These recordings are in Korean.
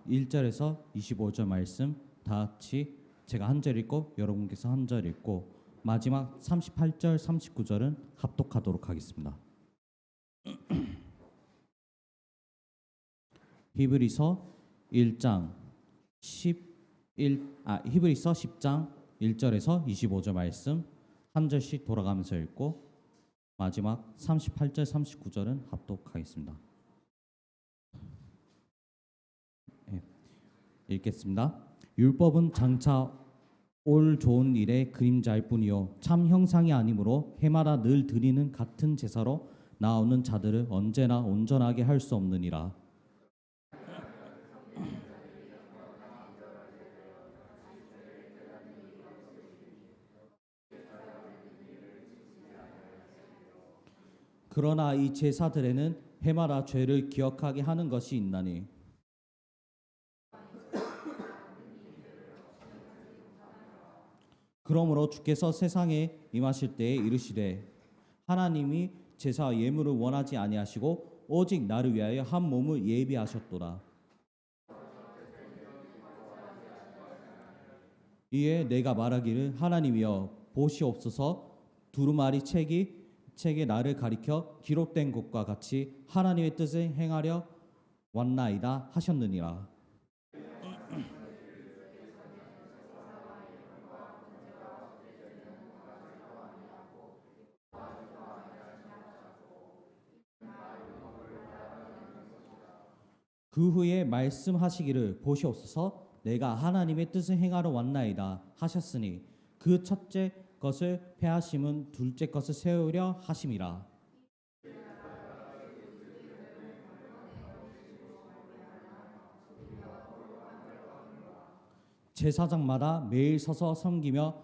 1절에서 25절 말씀 다 같이 제가 한 절 읽고 여러분께서 한 절 읽고 마지막 38절 39절은 합독하도록 하겠습니다. 히브리서 1장 히브리서 10장 1절에서 25절 말씀 한 절씩 돌아가면서 읽고 마지막 38절 39절은 합독하겠습니다. 읽겠습니다. 율법은 장차 올 좋은 일의 그림자일 뿐이요 참 형상이 아니므로 해마다 늘 드리는 같은 제사로 나오는 자들을 언제나 온전하게 할 수 없느니라. 그러나 이 제사들에는 해마다 죄를 기억하게 하는 것이 있나니 그러므로 주께서 세상에 임하실 때에 이르시되 하나님이 제사와 예물을 원하지 아니하시고 오직 나를 위하여 한 몸을 예비하셨도다. 이에 내가 말하기를 하나님이여 보시옵소서 두루마리 책에 나를 가리켜 기록된 것과 같이 하나님의 뜻을 행하려 왔나이다 하셨느니라. 그 후에 말씀하시기를 보시옵소서 내가 하나님의 뜻을 행하러 왔나이다 하셨으니 그 첫째 것을 폐하심은 둘째 것을 세우려 하심이라. 제사장마다 매일 서서 섬기며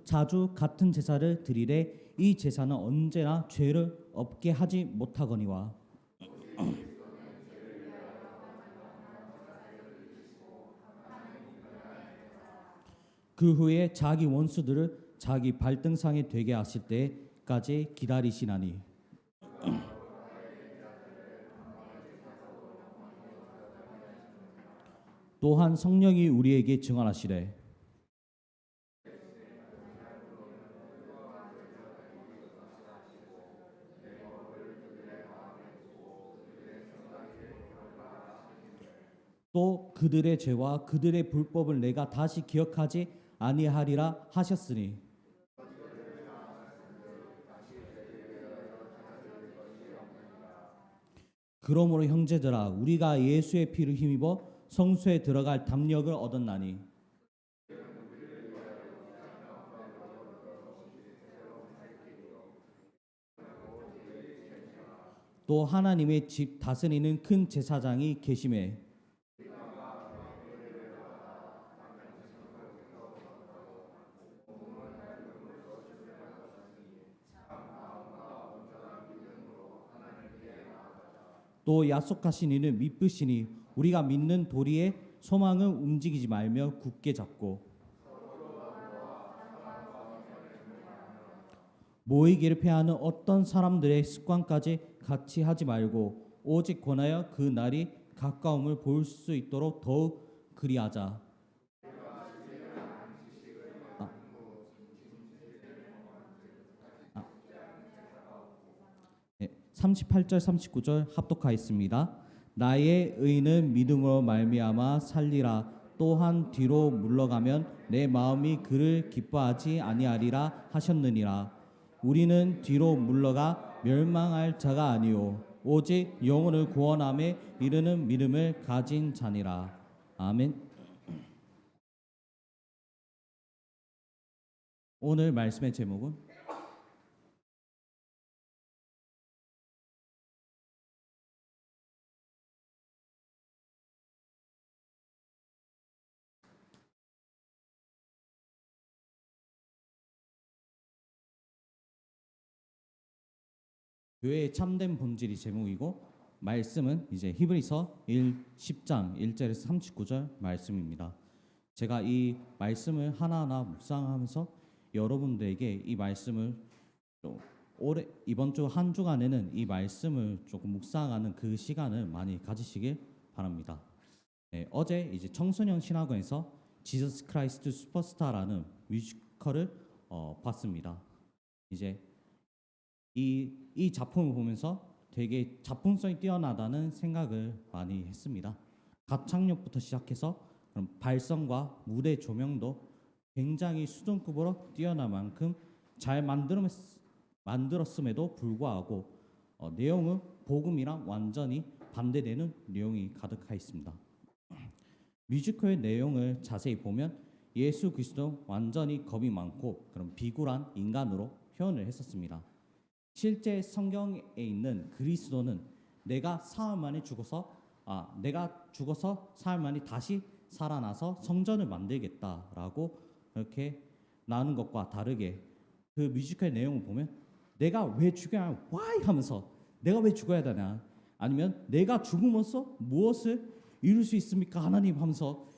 자주 같은 제사를 드리되 이 제사는 언제나 죄를 없게 하지 못하거니와 그 후에 자기 원수들을 자기 발등상에 되게 하실 때까지 기다리시나니 또한 성령이 우리에게 증언하시되 또 그들의 죄와 그들의 불법을 내가 다시 기억하지 아니하리라 하셨으니 그러므로 형제들아 우리가 예수의 피를 힘입어 성소에 들어갈 담력을 얻었나니 또 하나님의 집 다스리는 큰 제사장이 계심에 또 약속하신 이는 믿으시니 우리가 믿는 도리의 소망을 움직이지 말며 굳게 잡고 모이기를 패하는 어떤 사람들의 습관까지 같이 하지 말고 오직 권하여 그 날이 가까움을 볼 수 있도록 더욱 그리하자. 38절 39절 합독하였습니다. 나의 의는 믿음으로 말미암아 살리라. 또한 뒤로 물러가면 내 마음이 그를 기뻐하지 아니하리라 하셨느니라. 우리는 뒤로 물러가 멸망할 자가 아니요 오직 영혼을 구원함에 이르는 믿음을 가진 자니라. 아멘. 오늘 말씀의 제목은 교회의 참된 본질이 제목이고 말씀은 이제 히브리서 10장 1절에서 39절 말씀입니다. 제가 이 말씀을 하나하나 묵상하면서 여러분들에게 이 말씀을 이번 주 한 주간에는 이 말씀을 조금 묵상하는 그 시간을 많이 가지시길 바랍니다. 네, 어제 이제 청소년 신학원에서 지저스 크라이스트 슈퍼스타라는 뮤지컬을 봤습니다. 이제 이 작품을 보면서 되게 작품성이 뛰어나다는 생각을 많이 했습니다. 가창력부터 시작해서 그런 발성과 무대 조명도 굉장히 수준급으로 뛰어난 만큼 잘 만들었음에도 불구하고 내용은 복음이랑 완전히 반대되는 내용이 가득하 있습니다. 뮤지컬의 내용을 자세히 보면 예수 그리스도 완전히 겁이 많고 그런 비굴한 인간으로 표현을 했었습니다. 실제 성경에 있는 그리스도는 내가 내가 죽어서 사흘 만에 다시 살아나서 성전을 만들겠다라고 이렇게 나오는 것과 다르게 그 뮤지컬 내용을 보면 내가 왜 죽여야 하냐, why 하면서 내가 왜 죽어야 되냐, 아니면 내가 죽음으로써 무엇을 이룰 수 있습니까 하나님 하면서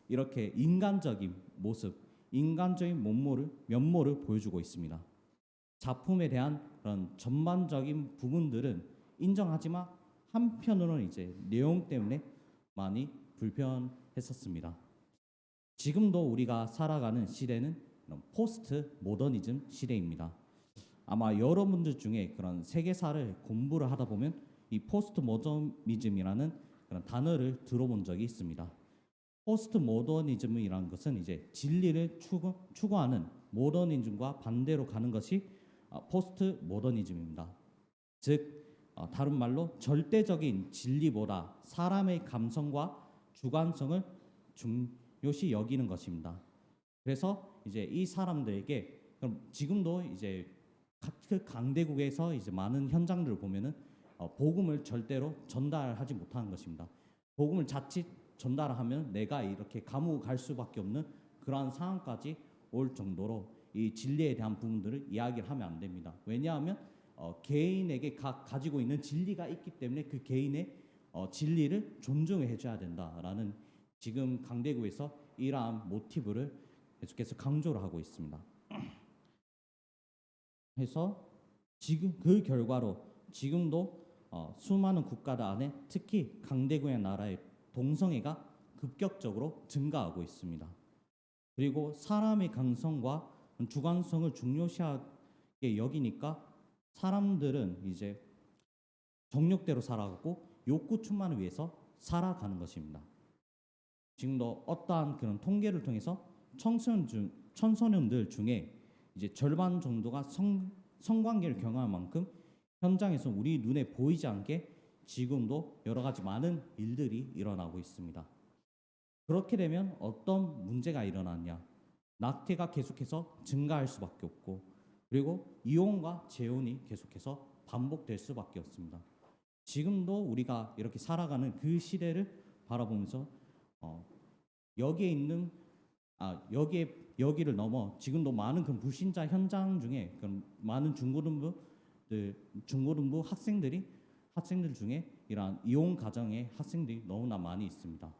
이렇게 인간적인 모습, 인간적인 면모를 보여주고 있습니다. 작품에 대한 그런 전반적인 부분들은 인정하지만 한편으로는 이제 내용 때문에 많이 불편했었습니다. 지금도 우리가 살아가는 시대는 포스트 모더니즘 시대입니다. 아마 여러분들 중에 그런 세계사를 공부를 하다 보면 이 포스트 모더니즘이라는 그런 단어를 들어본 적이 있습니다. 포스트 모더니즘이라는 것은 이제 진리를 추구하는 모더니즘과 반대로 가는 것이 포스트 모더니즘입니다. 즉 다른 말로 절대적인 진리보다 사람의 감성과 주관성을 중요시 여기는 것입니다. 그래서 이제 이 사람들에게 그럼 지금도 이제 각 강대국에서 이제 많은 현장들을 보면은 복음을 절대로 전달하지 못하는 것입니다. 복음을 자칫 전달하면 내가 이렇게 감옥 갈 수밖에 없는 그러한 상황까지 올 정도로 이 진리에 대한 부분들을 이야기를 하면 안 됩니다. 왜냐하면 개인에게 가지고 있는 진리가 있기 때문에 그 개인의 진리를 존중해 줘야 된다라는 지금 강대국에서 이러한 모티브를 계속해서 강조를 하고 있습니다. 해서 지금 그 결과로 지금도 수많은 국가들 안에 특히 강대국의 나라의 동성애가 급격적으로 증가하고 있습니다. 그리고 사람의 감성과 주관성을 중요시하게 여기니까 사람들은 이제 정욕대로 살아가고 욕구 충만을 위해서 살아가는 것입니다. 지금도 어떠한 그런 통계를 통해서 청소년들 중에 이제 절반 정도가 성관계를 경험할 만큼 현장에서 우리 눈에 보이지 않게 지금도 여러 가지 많은 일들이 일어나고 있습니다. 그렇게 되면 어떤 문제가 일어났냐? 낙태가 계속해서 증가할 수밖에 없고, 그리고 이혼과 재혼이 계속해서 반복될 수밖에 없습니다. 지금도 우리가 이렇게 살아가는 그 시대를 바라보면서 여기에 있는 여기를 넘어 지금도 많은 그 불신자 현장 중에 그런 많은 중고등부 학생들 중에 이러한 이혼 가정의 학생들이 너무나 많이 있습니다.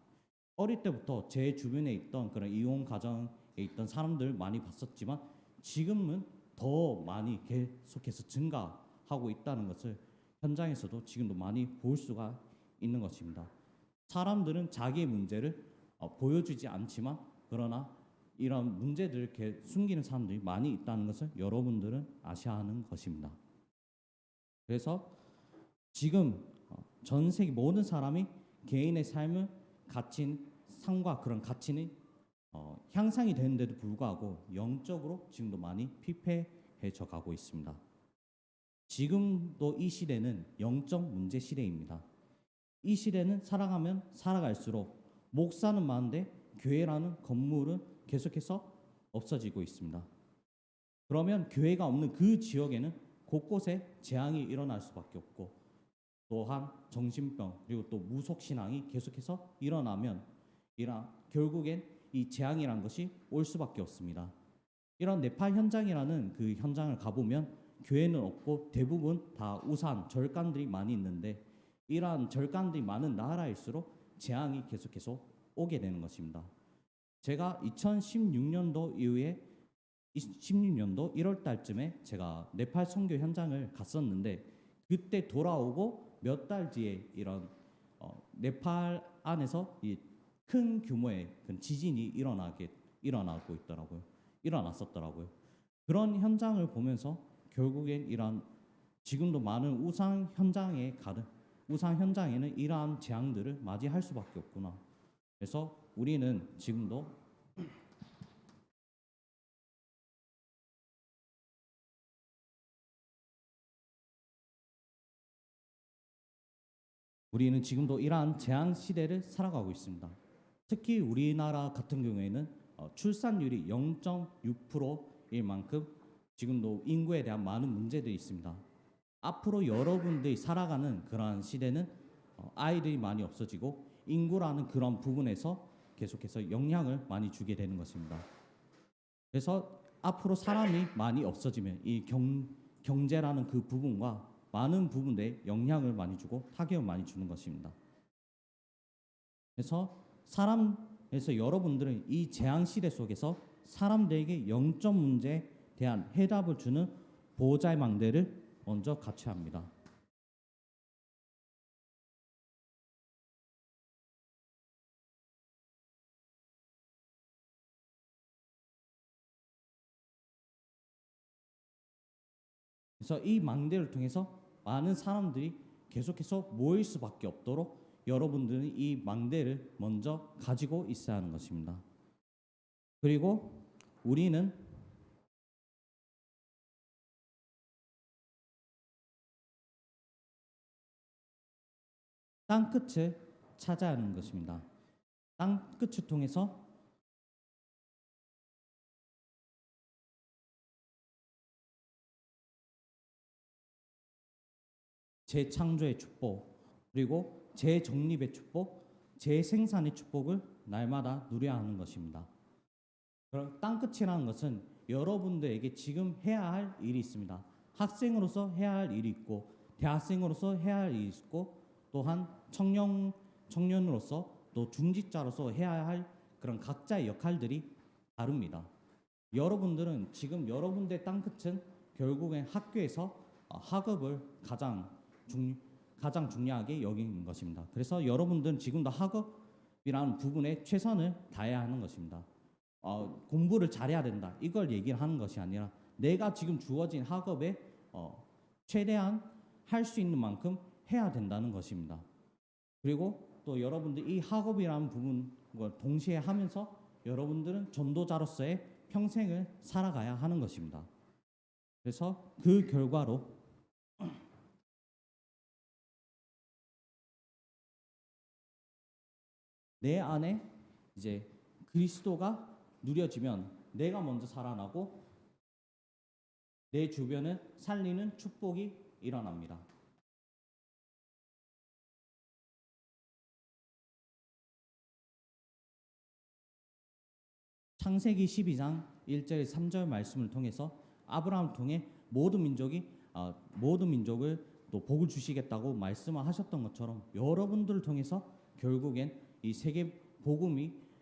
어릴 때부터 제 주변에 있던 그런 이혼 가정에 있던 사람들 많이 봤었지만 지금은 더 많이 계속해서 증가하고 있다는 것을 현장에서도 지금도 많이 볼 수가 있는 것입니다. 사람들은 자기의 문제를 보여주지 않지만 그러나 이런 문제들을 숨기는 사람들이 많이 있다는 것을 여러분들은 아셔야 하는 것입니다. 그래서 지금 전 세계 모든 사람이 개인의 삶을 가진 삶과 그런 가치는 향상이 되는데도 불구하고 영적으로 지금도 많이 피폐해져 가고 있습니다. 지금도 이 시대는 영적 문제 시대입니다. 이 시대는 살아가면 살아갈수록 목사는 많은데 교회라는 건물은 계속해서 없어지고 있습니다. 그러면 교회가 없는 그 지역에는 곳곳에 재앙이 일어날 수밖에 없고, 또한 정신병 그리고 또 무속신앙이 계속해서 일어나면 결국엔 이 재앙이라는 것이 올 수밖에 없습니다. 이런 네팔 현장이라는 그 현장을 가보면 교회는 없고 대부분 다 우산, 절간들이 많이 있는데 이러한 절간들이 많은 나라일수록 재앙이 계속해서 오게 되는 것입니다. 제가 2016년도 이후에 16년도 1월 달쯤에 제가 네팔 선교 현장을 갔었는데 그때 돌아오고 몇 달 뒤에 이런 네팔 안에서 이 큰 규모의 그 지진이 일어났었더라고요. 그런 현장을 보면서 결국엔 이러한 지금도 많은 우상 현장에는 이러한 재앙들을 맞이할 수밖에 없구나. 그래서 우리는 지금도 이러한 재앙 시대를 살아가고 있습니다. 특히 우리나라 같은 경우에는 출산율이 0.6%일 만큼 지금도 인구에 대한 많은 문제들이 있습니다. 앞으로 여러분들이 살아가는 그러한 시대는 아이들이 많이 없어지고 인구라는 그런 부분에서 계속해서 영향을 많이 주게 되는 것입니다. 그래서 앞으로 사람이 많이 없어지면 이 경제라는 그 부분과 많은 부분에 영향을 많이 주고 타격을 많이 주는 것입니다. 그래서 여러분들은 이 재앙 시대 속에서 사람들에게 영적 문제에 대한 해답을 주는 보호자의 망대를 먼저 갖춰야 합니다. 그래서 이 망대를 통해서 많은 사람들이 계속해서 모일 수밖에 없도록 여러분들은 이 망대를 먼저 가지고 있어야 하는 것입니다. 그리고 우리는 땅끝을 찾아야 하는 것입니다. 땅끝을 통해서 재창조의 축복, 그리고 재정립의 축복, 재생산의 축복을 날마다 누려야 하는 것입니다. 그럼 땅끝이라는 것은 여러분들에게 지금 해야 할 일이 있습니다. 학생으로서 해야 할 일이 있고, 대학생으로서 해야 할 일이 있고, 또한 청년으로서 또 중직자로서 해야 할 그런 각자의 역할들이 다릅니다. 여러분들은 지금 여러분들의 땅끝은 결국엔 학교에서 학업을 중, 가장 중요하게 여기는 것입니다. 그래서 여러분들은 지금도 학업이라는 부분에 최선을 다해야 하는 것입니다. 공부를 잘해야 된다. 이걸 얘기를 하는 것이 아니라 내가 지금 주어진 학업에 최대한 할 수 있는 만큼 해야 된다는 것입니다. 그리고 또 여러분들 이 학업이라는 부분을 동시에 하면서 여러분들은 전도자로서의 평생을 살아가야 하는 것입니다. 그래서 그 결과로 내 안에 이제 그리스도가 누려지면 내가 먼저 살아나고 내 주변을 살리는 축복이 일어납니다. 창세기 12장 1절 3절 말씀을 통해서 아브라함을 통해 모든 민족을 또 복을 주시겠다고 말씀을 하셨던 것처럼 여러분들을 통해서 결국엔 이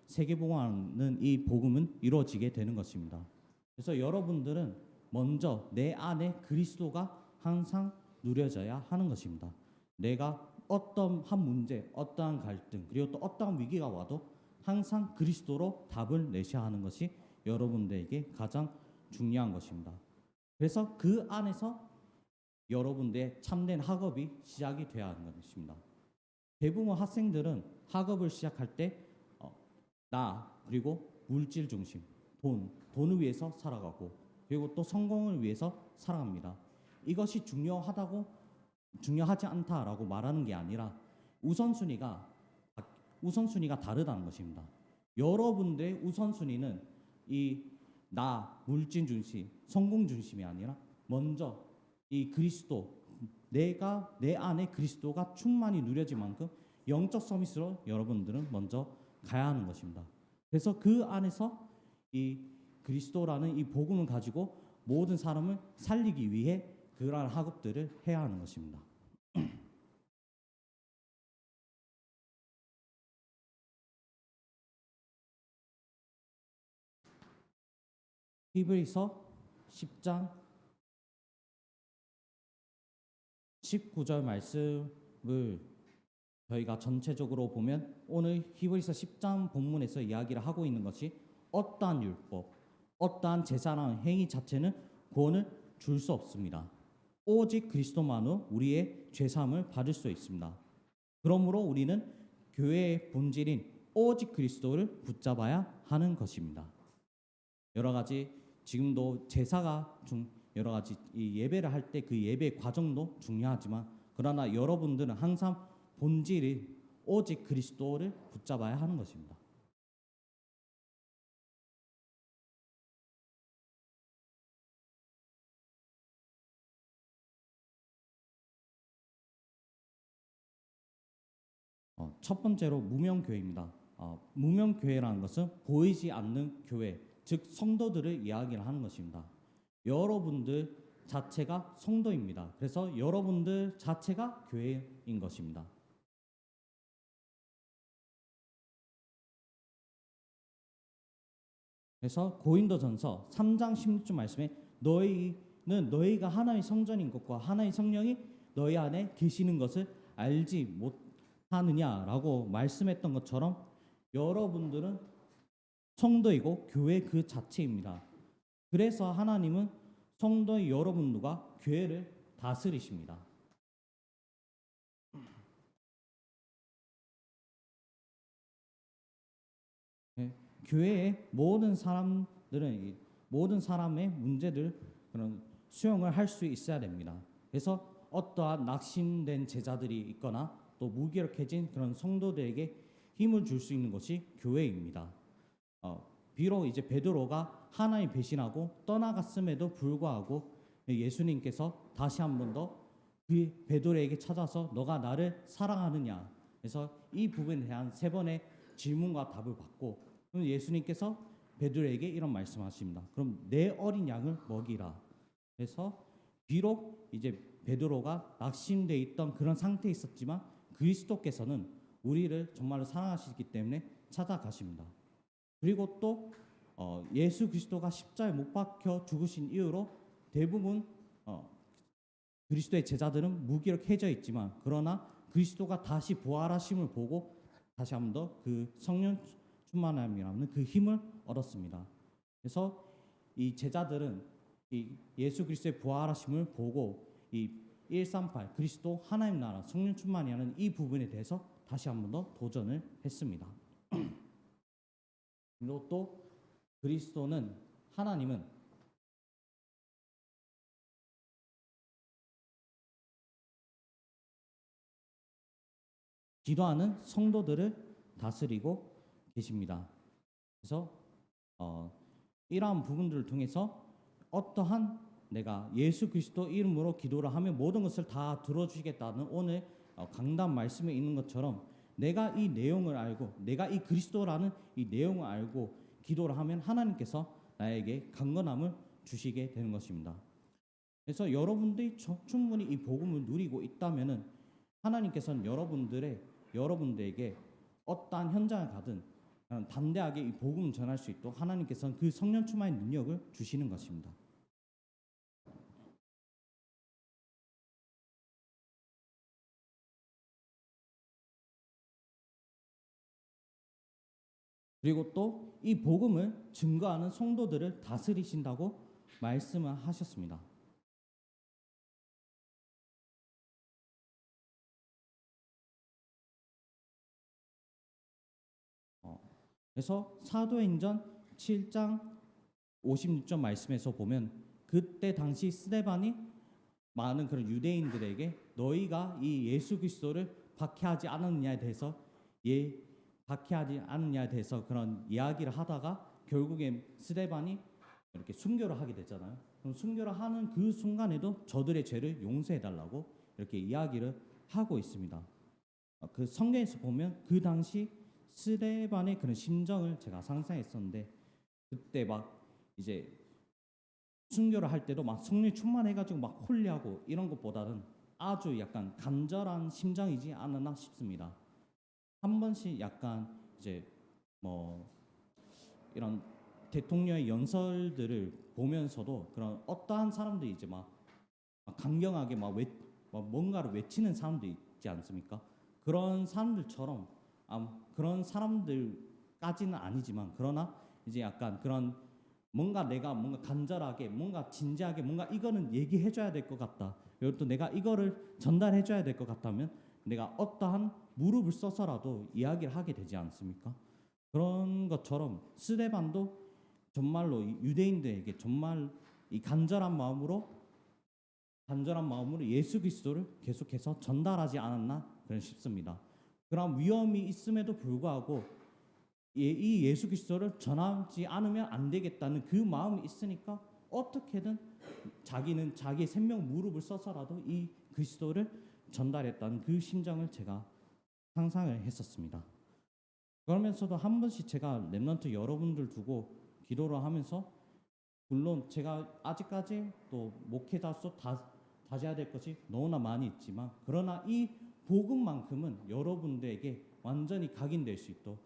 세계복음하는 이 복음은 이루어지게 되는 것입니다. 그래서 여러분들은 먼저 내 안에 그리스도가 항상 누려져야 하는 것입니다. 내가 어떠한 문제, 어떠한 갈등, 그리고 또 어떠한 위기가 와도 항상 그리스도로 답을 내셔야 하는 것이 여러분들에게 가장 중요한 것입니다. 그래서 그 안에서 여러분들의 참된 학업이 시작이 되어야 하는 것입니다. 대부분 학생들은 학업을 시작할 때 그리고 물질 중심, 돈을 위해서 살아가고 그리고 또 성공을 위해서 살아갑니다. 이것이 중요하지 않다라고 말하는 게 아니라 우선순위가 다르다는 것입니다. 여러분들의 우선순위는 물질 중심, 성공 중심이 아니라 먼저 이 그리스도, 내 안에 그리스도가 충만히 누려질 만큼 영적 서밋으로 여러분들은 먼저 가야 하는 것입니다. 그래서 그 안에서 이 그리스도라는 이 복음을 가지고 모든 사람을 살리기 위해 그러한 학업들을 해야 하는 것입니다. 히브리서 10장 19절 말씀을 저희가 전체적으로 보면 오늘 히브리서 10장 본문에서 이야기를 하고 있는 것이 어떠한 율법, 어떠한 제사나 행위 자체는 구원을 줄 수 없습니다. 오직 그리스도만으로 우리의 죄사함을 받을 수 있습니다. 그러므로 우리는 교회의 본질인 오직 그리스도를 붙잡아야 하는 것입니다. 여러 가지 지금도 제사가 여러 가지 이 예배를 할 때 그 예배 과정도 중요하지만 그러나 여러분들은 항상 본질이 오직 그리스도를 붙잡아야 하는 것입니다. 첫 번째로 무명교회입니다. 무명교회라는 것은 보이지 않는 교회, 즉 성도들을 이야기를 하는 것입니다. 여러분들 자체가 성도입니다. 그래서 여러분들 자체가 교회인 것입니다. 그래서 고린도전서 3장 16절 말씀에 너희가 하나님의 성전인 것과 하나님의 성령이 너희 안에 계시는 것을 알지 못하느냐라고 말씀했던 것처럼 여러분들은 성도이고 교회 그 자체입니다. 그래서 하나님은 성도의 여러분들과 교회를 다스리십니다. 네, 교회의 모든 사람의 문제들 그런 수용을 할 수 있어야 됩니다. 그래서 어떠한 낙심된 제자들이 있거나 또 무기력해진 그런 성도들에게 힘을 줄 수 있는 것이 교회입니다. 비록 이제 베드로가 하나님 배신하고 떠나갔음에도 불구하고 예수님께서 다시 한 번 더 그 베드로에게 찾아서 너가 나를 사랑하느냐. 그래서 이 부분에 대한 세 번의 질문과 답을 받고 예수님께서 베드로에게 이런 말씀하십니다. 그럼 내 어린 양을 먹이라. 그래서 비록 이제 베드로가 낙심돼 있던 그런 상태에 있었지만 그리스도께서는 우리를 정말로 사랑하시기 때문에 찾아가십니다. 그리고 또 예수 그리스도가 십자가에 못 박혀 죽으신 이후로 대부분 그리스도의 제자들은 무기력해져 있지만 그러나 그리스도가 다시 부활하심을 보고 다시 한 번 더 그 성령 충만함이라는 그 힘을 얻었습니다. 그래서 이 제자들은 이 예수 그리스도의 부활하심을 보고 이 138 그리스도 하나님 나라 성령 충만이라는 이 부분에 대해서 다시 한 번 더 도전을 했습니다. 그리고 또 그리스도는 하나님은 기도하는 성도들을 다스리고 계십니다. 그래서 이러한 부분들을 통해서 어떠한 내가 예수 그리스도 이름으로 기도를 하면 모든 것을 다 들어주시겠다는 오늘 강단 말씀에 있는 것처럼 내가 이 내용을 알고 내가 이 그리스도라는 이 내용을 알고 기도를 하면 하나님께서 나에게 강건함을 주시게 되는 것입니다. 그래서 여러분들이 충분히 이 복음을 누리고 있다면은 하나님께서는 여러분들에게 어떠한 현장을 가든 담대하게 이 복음을 전할 수 있도록 하나님께서는 그 성령 충만의 능력을 주시는 것입니다. 그리고 또 이 복음을 증거하는 성도들을 다스리신다고 말씀을 하셨습니다. 그래서 사도행전 7장 56절 말씀에서 보면 그때 당시 스데반이 많은 그런 유대인들에게 너희가 이 예수 그리스도를 박해하지 않았느냐에 대해서 박해하지 않느냐에 대해서 그런 이야기를 하다가 결국엔 스데반이 이렇게 순교를 하게 되잖아요. 그럼 순교를 하는 그 순간에도 저들의 죄를 용서해 달라고 이렇게 이야기를 하고 있습니다. 그 성경에서 보면 그 당시 스데반의 그런 심정을 제가 상상했었는데 그때 막 이제 순교를 할 때도 막 성령 충만해가지고 막 홀리하고 이런 것보다는 아주 약간 간절한 심정이지 않았나 싶습니다. 한 번씩 약간 이제 뭐 이런 대통령의 연설들을 보면서도 그런 어떠한 사람들이 이제 막 강경하게 막 뭔가를 외치는 사람들이 있지 않습니까? 그런 사람들처럼 그런 사람들까지는 아니지만 그러나 이제 약간 그런 뭔가 내가 뭔가 간절하게 뭔가 진지하게 뭔가 이거는 얘기해 줘야 될 것 같다. 그리고 또 내가 이거를 전달해 줘야 될 것 같다면 내가 어떠한 무릎을 써서라도 이야기를 하게 되지 않습니까? 그런 것처럼 스데반도 정말로 유대인들에게 정말 이 간절한 마음으로 예수 그리스도를 계속해서 전달하지 않았나 그런 싶습니다. 그런 위험이 있음에도 불구하고 이 예수 그리스도를 전하지 않으면 안 되겠다는 그 마음이 있으니까 어떻게든 자기는 자기의 생명 무릎을 써서라도 이 그리스도를 전달했다는 그 심정을 제가 상상을 했었습니다. 그러면서도 한 번씩 제가 렘넌트 여러분들 두고 기도를 하면서 물론 제가 아직까지 또 목회자로서 다져야 될 것이 너무나 많이 있지만 그러나 이 복음만큼은 여러분들에게 완전히 각인될 수 있도록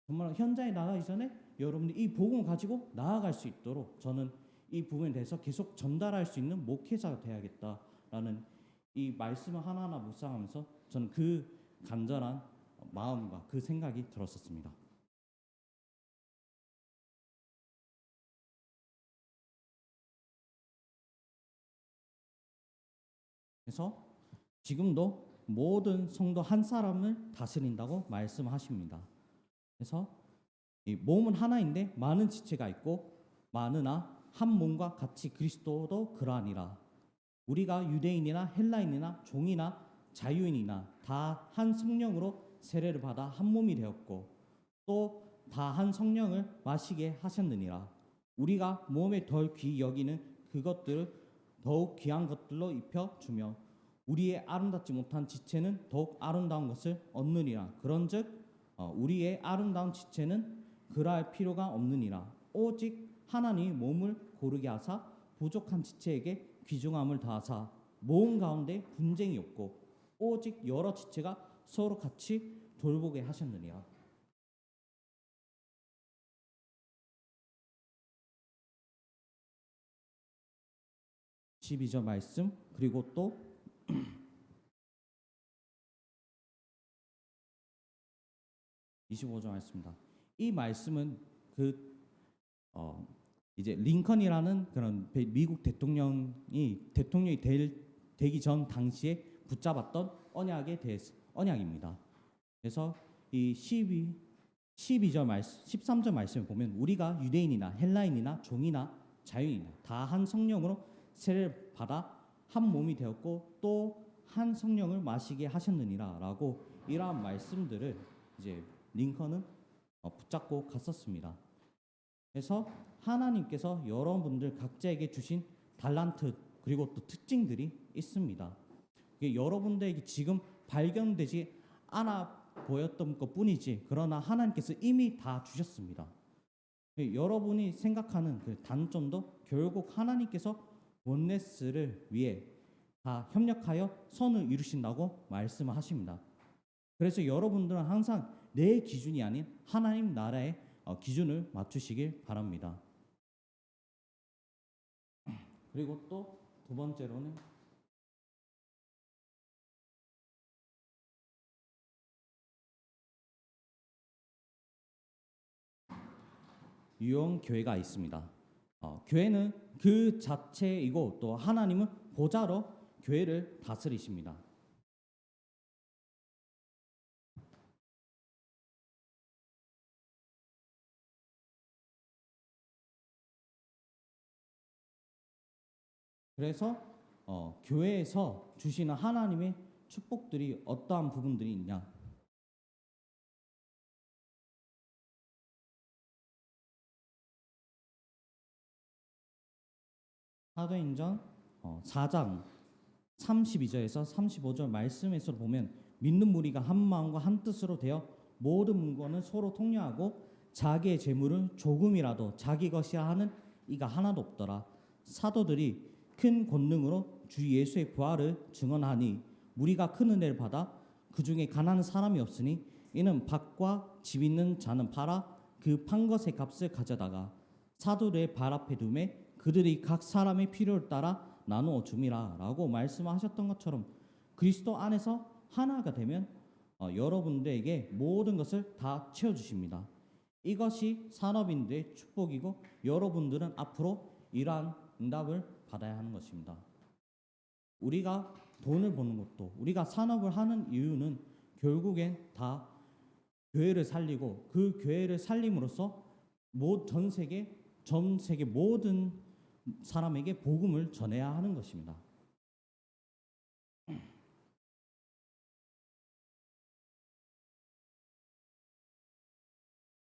정말 현장에 나가기 전에 여러분들이 이 복음을 가지고 나아갈 수 있도록 저는 이 부분에 대해서 계속 전달할 수 있는 목회자가 되어야겠다라는 이 말씀을 하나하나 묵상하면서 저는 그 간절한 마음과 그 생각이 들었었습니다. 그래서 지금도 모든 성도 한 사람을 다스린다고 말씀하십니다. 그래서 이 몸은 하나인데 많은 지체가 있고 많으나 한 몸과 같이 그리스도도 그러하니라. 우리가 유대인이나 헬라인이나 종이나 자유인이나 다 한 성령으로 세례를 받아 한 몸이 되었고 또 다 한 성령을 마시게 하셨느니라. 우리가 몸에 덜 귀히 여기는 그것들을 더욱 귀한 것들로 입혀 주며 우리의 아름답지 못한 지체는 더욱 아름다운 것을 얻느니라. 그런즉 우리의 아름다운 지체는 그러할 필요가 없느니라. 오직 하나님이 몸을 고르게 하사 부족한 지체에게 귀중함을 더하사 모음 가운데 분쟁이 없고 오직 여러 지체가 서로 같이 돌보게 하셨느니라. 12절 말씀 그리고 또 25절 말씀입니다. 이 말씀은 어, 이제 링컨이라는 그런 미국 대통령이 되기 전 당시에 붙잡았던 언약에 대해서 언약입니다. 그래서 이 12절 말씀, 13절 말씀을 보면 우리가 유대인이나 헬라인이나 종이나 자유인이나 다 한 성령으로 세례를 받아 한 몸이 되었고 또 한 성령을 마시게 하셨느니라라고 이러한 말씀들을 이제 링컨은 붙잡고 갔었습니다. 그래서 하나님께서 여러분들 각자에게 주신 달란트 그리고 또 특징들이 있습니다. 이게 여러분들에게 지금 발견되지 않아 보였던 것뿐이지 그러나 하나님께서 이미 다 주셨습니다. 여러분이 생각하는 그 단점도 결국 하나님께서 원네스를 위해 다 협력하여 선을 이루신다고 말씀을 하십니다. 그래서 여러분들은 항상 내 기준이 아닌 하나님 나라의 기준을 맞추시길 바랍니다. 그리고 또 두 번째로는 유형 교회가 있습니다. 교회는 그 자체이고 또 하나님은 보좌로 교회를 다스리십니다. 그래서 교회에서 주시는 하나님의 축복들이 어떠한 부분들이 있냐? 사도행전 4장 32절에서 35절 말씀에서 보면 믿는 무리가 한 마음과 한 뜻으로 되어 모든 물건을 서로 통용하고 자기의 재물은 조금이라도 자기 것이라 하는 이가 하나도 없더라. 사도들이 큰 권능으로 주 예수의 부활을 증언하니 무리가 큰 은혜를 받아 그 중에 가난한 사람이 없으니 이는 밭과 집 있는 자는 팔아 그 판 것의 값을 가져다가 사도들의 발 앞에 두매 그들이 각 사람의 필요를 따라 나누어 줌이라라고 말씀하셨던 것처럼 그리스도 안에서 하나가 되면 여러분들에게 모든 것을 다 채워주십니다. 이것이 산업인들의 축복이고 여러분들은 앞으로 이러한 응답을 받아야 하는 것입니다. 우리가 돈을 버는 것도 우리가 산업을 하는 이유는 결국엔 다 교회를 살리고 그 교회를 살림으로써 전 세계 모든 사람에게 복음을 전해야 하는 것입니다.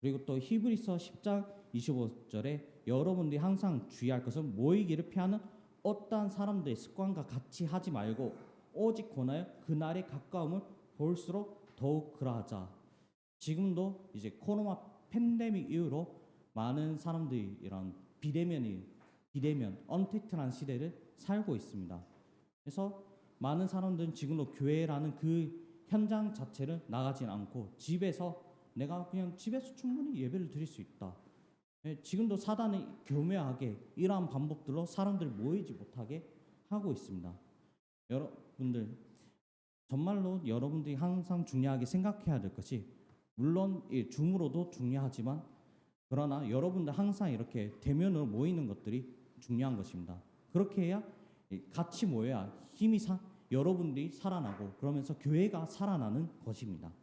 그리고 또 히브리서 10장 25절에 여러분들이 항상 주의할 것은 모이기를 피하는 어떠한 사람들의 습관과 같이 하지 말고 오직 권하여 그날의 가까움을 볼수록 더욱 그러하자. 지금도 이제 코로나 팬데믹 이후로 많은 사람들이 이런 비대면 언택트한 시대를 살고 있습니다. 그래서 많은 사람들은 지금도 교회라는 그 현장 자체를 나가진 않고 집에서 내가 그냥 집에서 충분히 예배를 드릴 수 있다. 지금도 사단이 교묘하게 이러한 방법들로 사람들을 모이지 못하게 하고 있습니다. 여러분들 정말로 여러분들이 항상 중요하게 생각해야 될 것이 물론 줌으로도 중요하지만 그러나 여러분들 항상 이렇게 대면으로 모이는 것들이 중요한 것입니다. 그렇게 해야 같이 모여야 여러분들이 살아나고 그러면서 교회가 살아나는 것입니다.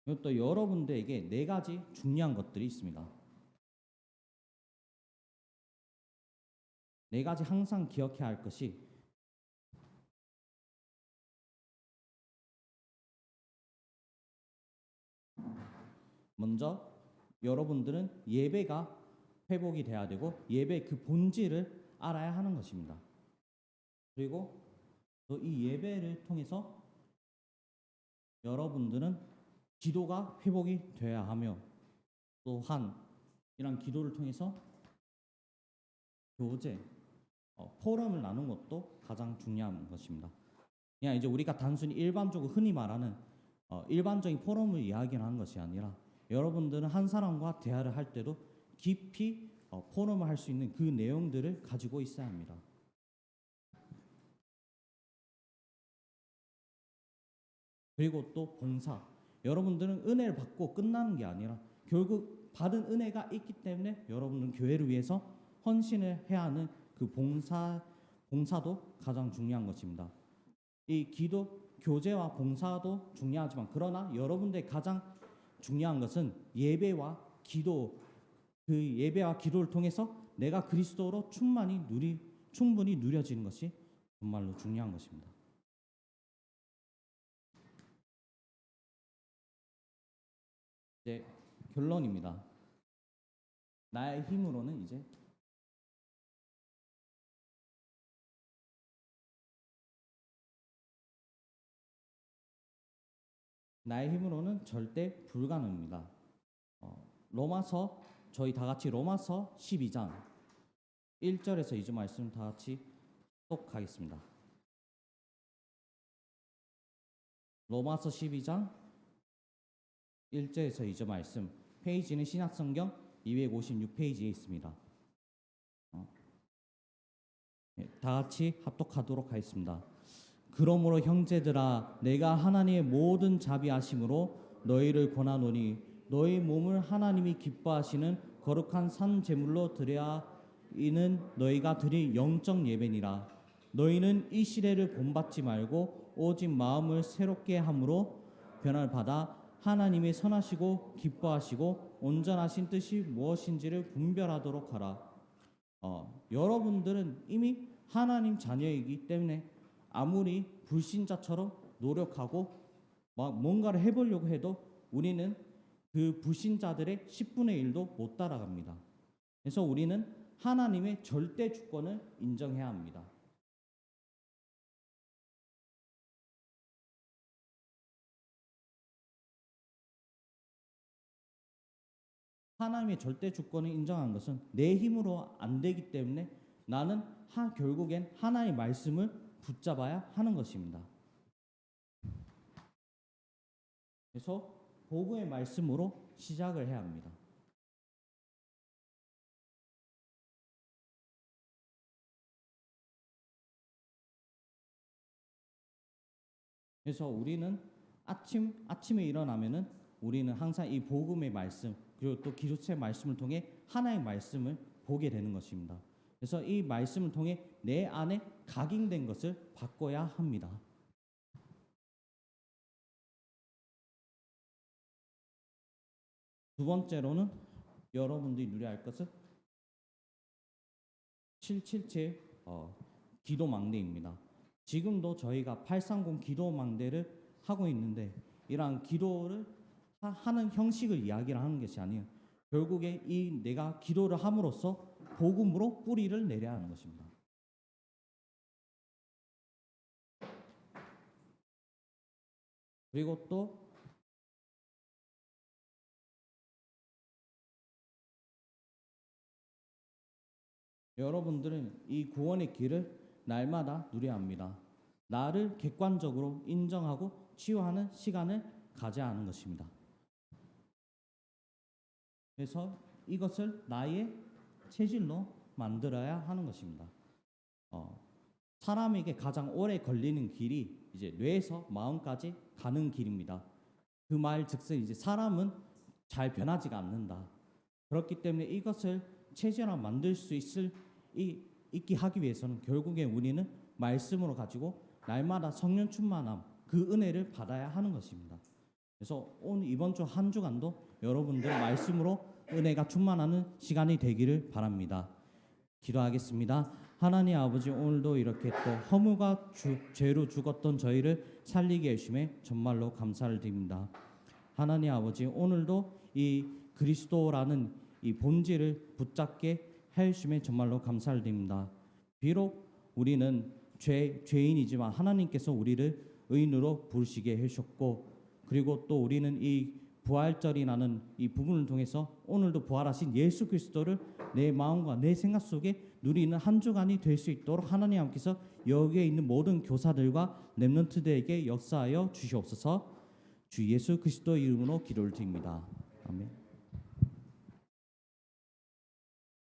그리고 또 여러분들에게 네 가지 중요한 것들이 있습니다. 네 가지 항상 기억해야 할 것이 먼저 여러분들은 예배가 회복이 돼야 되고 예배 그 본질을 알아야 하는 것입니다. 그리고 또 이 예배를 통해서 여러분들은 기도가 회복이 돼야 하며 또한 이런 기도를 통해서 교제, 포럼을 나눈 것도 가장 중요한 것입니다. 그냥 이제 우리가 단순히 일반적으로 흔히 말하는 일반적인 포럼을 이야기하는 것이 아니라 여러분들은 한 사람과 대화를 할 때도 깊이 포럼을 할 수 있는 그 내용들을 가지고 있어야 합니다. 그리고 또 봉사. 여러분들은 은혜를 받고 끝나는 게 아니라 결국 받은 은혜가 있기 때문에 여러분은 교회를 위해서 헌신을 해야 하는 그 봉사도 가장 중요한 것입니다. 이 기도, 교제와 봉사도 중요하지만 그러나 여러분들의 가장 중요한 것은 그 예배와 기도를 통해서 내가 그리스도로 충분히 누려지는 것이 정말로 중요한 것입니다. 이제 결론입니다. 나의 힘으로는 절대 불가능합니다. 저희 다 같이 로마서 12장 1절에서 2절 말씀 다 같이독하겠습니다. 로마서 12장 1절에서 2절 말씀, 페이지는 신약성경 256페이지에 있습니다. 다 같이 합독하도록 하겠습니다. 그러므로 형제들아 내가 하나님의 모든 자비하심으로 너희를 권하노니 너희 몸을 하나님이 기뻐하시는 거룩한 산 제물로 드려야 이는 너희가 드릴 영적 예배니라. 너희는 이 시대를 본받지 말고 오직 마음을 새롭게 함으로 변화를 받아 하나님의 선하시고 기뻐하시고 온전하신 뜻이 무엇인지를 분별하도록 하라. 여러분들은 이미 하나님 자녀이기 때문에 아무리 불신자처럼 노력하고 뭔가를 해보려고 해도 우리는 그 불신자들의 10분의 1도 못 따라갑니다. 그래서 우리는 하나님의 절대 주권을 인정해야 합니다. 하나님의 절대 주권을 인정한 것은 내 힘으로 안 되기 때문에 나는 결국엔 하나님의 말씀을 붙잡아야 하는 것입니다. 그래서 복음의 말씀으로 시작을 해야 합니다. 그래서 우리는 아침에 일어나면은 우리는 항상 이 복음의 말씀 그리고 또 기도책 말씀을 통해 하나의 말씀을 보게 되는 것입니다. 그래서 이 말씀을 통해 내 안에 각인된 것을 바꿔야 합니다. 두 번째로는 여러분들이 누려야 할 것은 777 기도망대입니다. 지금도 저희가 830 기도망대를 하고 있는데 이러한 기도를 하는 형식을 이야기를 하는 것이 아니에요. 결국에 이 내가 기도를 함으로써 복음으로 뿌리를 내려야 하는 것입니다. 그리고 또 여러분들은 이 구원의 길을 날마다 누려야 합니다. 나를 객관적으로 인정하고 치유하는 시간을 가져야 하는 것입니다. 그래서 이것을 나의 체질로 만들어야 하는 것입니다. 사람에게 가장 오래 걸리는 길이 이제 뇌에서 마음까지 가는 길입니다. 그 말 즉슨 이제 사람은 잘 변하지가 않는다. 그렇기 때문에 이것을 체질화 만들 수 있게 하기 위해서는 결국에 우리는 말씀으로 가지고 날마다 성령 충만함 그 은혜를 받아야 하는 것입니다. 그래서 오늘 이번 주 한 주간도 여러분들 말씀으로 은혜가 충만하는 시간이 되기를 바랍니다. 기도하겠습니다. 하나님 아버지, 오늘도 이렇게 또 허물과 죄로 죽었던 저희를 살리게 해주심에 정말로 감사를 드립니다. 하나님 아버지, 오늘도 이 그리스도라는 이 본질을 붙잡게 해주심에 정말로 감사를 드립니다. 비록 우리는 죄인이지만 하나님께서 우리를 의인으로 부르시게 해주셨고, 그리고 또 우리는 이 부활절이라는 이 부분을 통해서 오늘도 부활하신 예수 그리스도를 내 마음과 내 생각 속에 누리는 한 주간이 될 수 있도록 하나님께서 여기에 있는 모든 교사들과 렘넌트들에게 역사하여 주시옵소서. 주 예수 그리스도 이름으로 기도를 드립니다. 아멘.